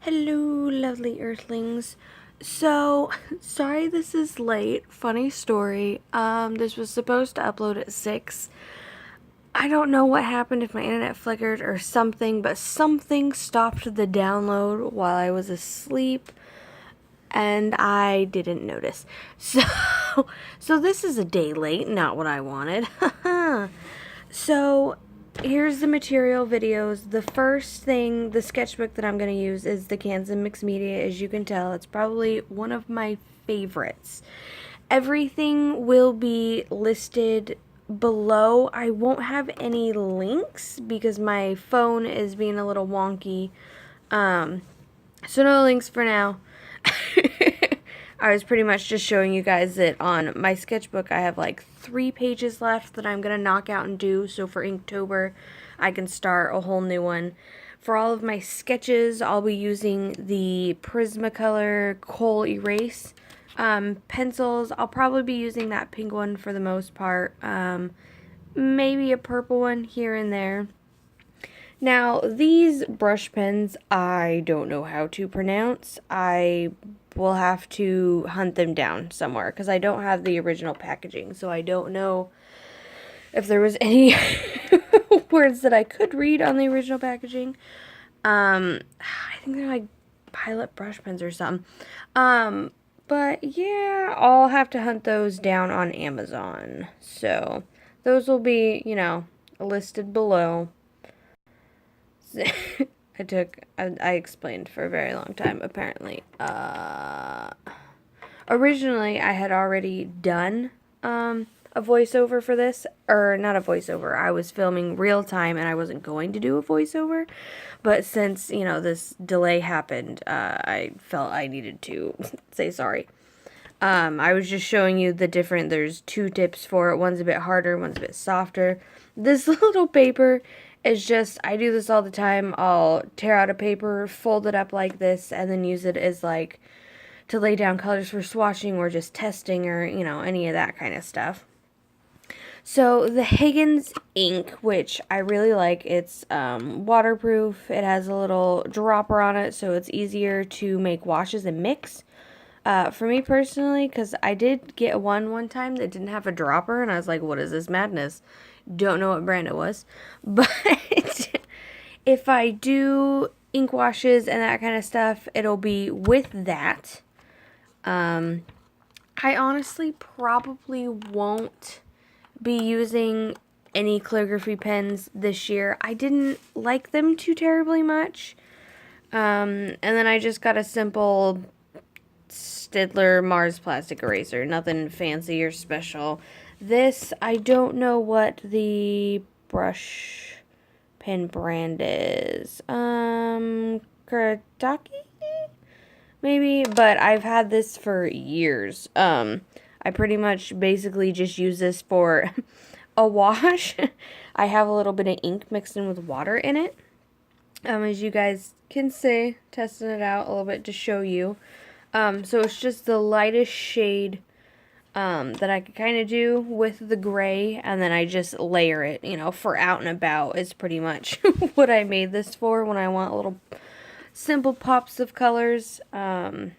Hello, lovely earthlings. So, sorry this is late. Funny story. This was supposed to upload at 6. I don't know what happened, if my internet flickered or something, but something stopped the download while I was asleep, and I didn't notice. So this is a day late, not what I wanted. So, here's the material videos. The first thing, the sketchbook that I'm going to use is the Canson Mixed Media. As you can tell, it's probably one of my favorites. Everything will be listed below. I won't have any links because my phone is being a little wonky. So no links for now. I was pretty much just showing you guys that on my sketchbook I have like 3 pages left that I'm going to knock out and do. So for Inktober, I can start a whole new one. For all of my sketches, I'll be using the Prismacolor Kohl Erase pencils. I'll probably be using that pink one for the most part. Maybe a purple one here and there. Now, these brush pens, I don't know how to pronounce. I will have to hunt them down somewhere because I don't have the original packaging, so I don't know if there was any words that I could read on the original packaging. I think they're like Pilot brush pens or something. But yeah, I'll have to hunt those down on Amazon. So, those will be, listed below. I explained for a very long time, apparently. Originally, I had already done, a voiceover for this, or not a voiceover, I was filming real time and I wasn't going to do a voiceover, but since, this delay happened, I felt I needed to say sorry. I was just showing you there's 2 tips for it, one's a bit harder, one's a bit softer. This little paper is just, I do this all the time. I'll tear out a paper, fold it up like this, and then use it as like to lay down colors for swatching or just testing or, any of that kind of stuff. So the Higgins ink, which I really like, it's waterproof. It has a little dropper on it, so it's easier to make washes and mix. For me personally, because I did get one time that didn't have a dropper, and I was like, what is this madness? Don't know what brand it was. But if I do ink washes and that kind of stuff, it'll be with that. I honestly probably won't be using any calligraphy pens this year. I didn't like them too terribly much. And then I just got a simple Staedtler Mars plastic eraser. Nothing fancy or special. This, I don't know what the brush pen brand is. Kuretake? Maybe, but I've had this for years. I pretty much basically just use this for a wash. I have a little bit of ink mixed in with water in it. As you guys can see, testing it out a little bit to show you. So it's just the lightest shade that I could kind of do with the gray, and then I just layer it, for out and about is pretty much what I made this for when I want little simple pops of colors. I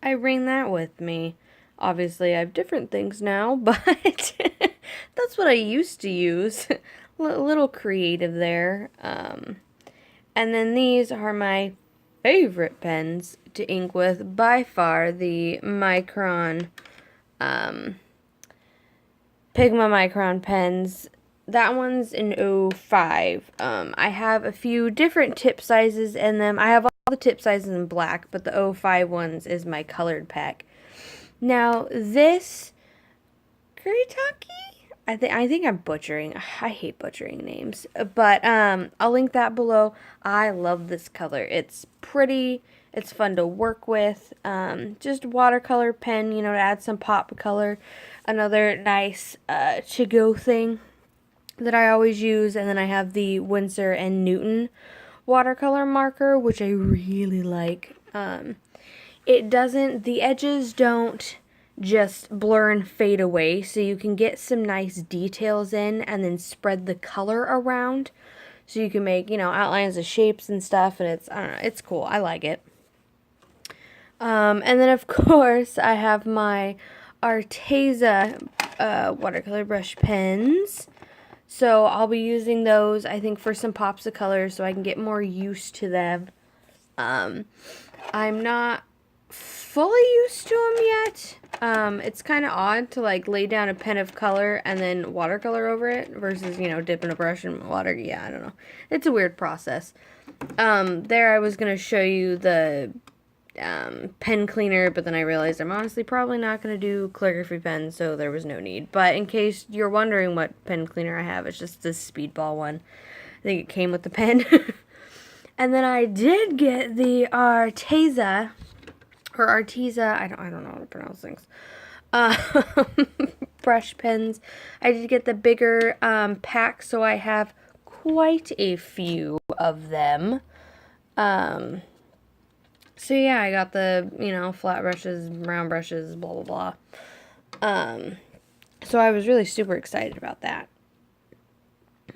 bring that with me. Obviously, I have different things now, but that's what I used to use. A little creative there. And then these are my favorite pens to ink with, by far, the Micron, Pigma Micron pens. That one's an 05. I have a few different tip sizes in them. I have all the tip sizes in black, but the 05 ones is my colored pack. Now, this Kuretake? I think I'm butchering. I hate butchering names. But I'll link that below. I love this color. It's pretty. It's fun to work with. Just watercolor pen, to add some pop of color. Another nice to-go thing that I always use. And then I have the Winsor and Newton watercolor marker, which I really like. The edges don't just blur and fade away, so you can get some nice details in and then spread the color around. So you can make, you know, outlines of shapes and stuff, and it's, I don't know, it's cool. I like it. And then, of course, I have my Arteza watercolor brush pens. So I'll be using those, I think, for some pops of color so I can get more used to them. I'm not fully used to them yet. It's kind of odd to, like, lay down a pen of color and then watercolor over it versus, you know, dipping a brush in water. Yeah, I don't know. It's a weird process. There I was going to show you the pen cleaner, but then I realized I'm honestly probably not going to do calligraphy pens, so there was no need. But in case you're wondering what pen cleaner I have, it's just this speedball one. I think it came with the pen. And then I did get the Arteza, or Arteza, I don't know how to pronounce things, brush pens. I did get the bigger pack, so I have quite a few of them. So yeah, I got the, you know, flat brushes, round brushes, blah, blah, blah. So I was really super excited about that.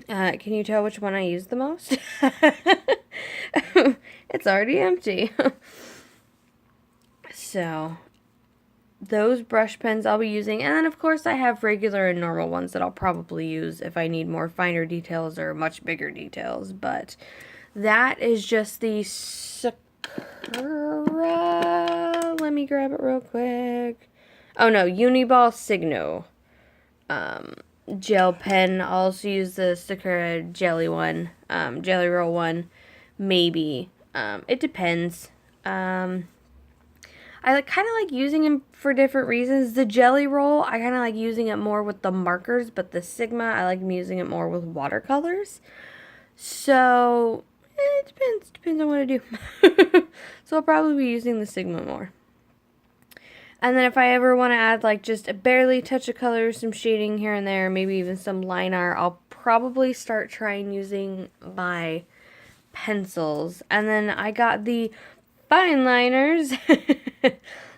Can you tell which one I use the most? It's already empty. So, those brush pens I'll be using. And then, of course, I have regular and normal ones that I'll probably use if I need more finer details or much bigger details. But that is just the let me grab it real quick. Oh no, Uniball Signo gel pen. I'll also use the Sakura jelly one, jelly roll one, maybe. It depends. I kind of like using them for different reasons. The jelly roll, I kind of like using it more with the markers, but the Sigma, I like using it more with watercolors. So it depends on what I do. So I'll probably be using the Sigma more. And then if I ever want to add like just a barely touch of color, some shading here and there, maybe even some line art, I'll probably start trying using my pencils. And then I got the fineliners,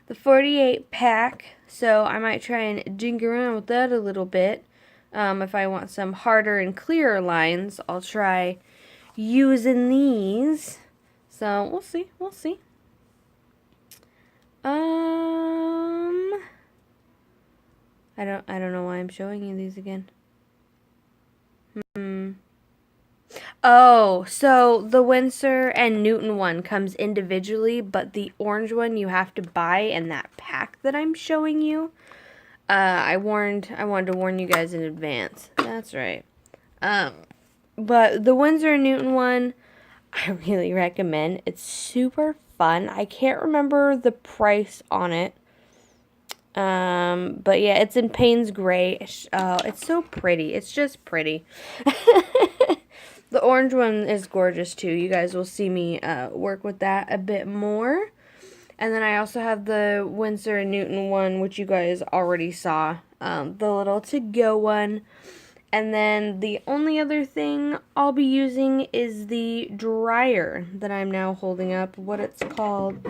the 48 pack, so I might try and dink around with that a little bit. If I want some harder and clearer lines, I'll try using these. So we'll see. I don't know why I'm showing you these again. Oh, so the Winsor and Newton one comes individually, but the orange one you have to buy in that pack that I'm showing you. I wanted to warn you guys in advance. That's right. But the Winsor and Newton one, I really recommend. It's super fun. I can't remember the price on it. But yeah, it's in Payne's Gray. It's so pretty. It's just pretty. The orange one is gorgeous too. You guys will see me work with that a bit more. And then I also have the Winsor and Newton one, which you guys already saw. The little to-go one. And then the only other thing I'll be using is the dryer that I'm now holding up. What it's called.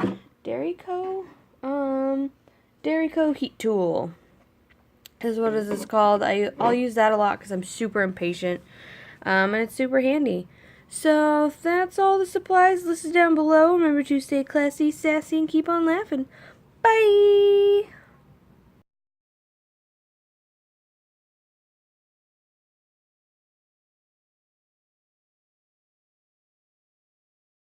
Darico? Darico Heat Tool is what is this called. I'll use that a lot because I'm super impatient. And it's super handy. So that's all the supplies listed down below. Remember to stay classy, sassy, and keep on laughing. Bye!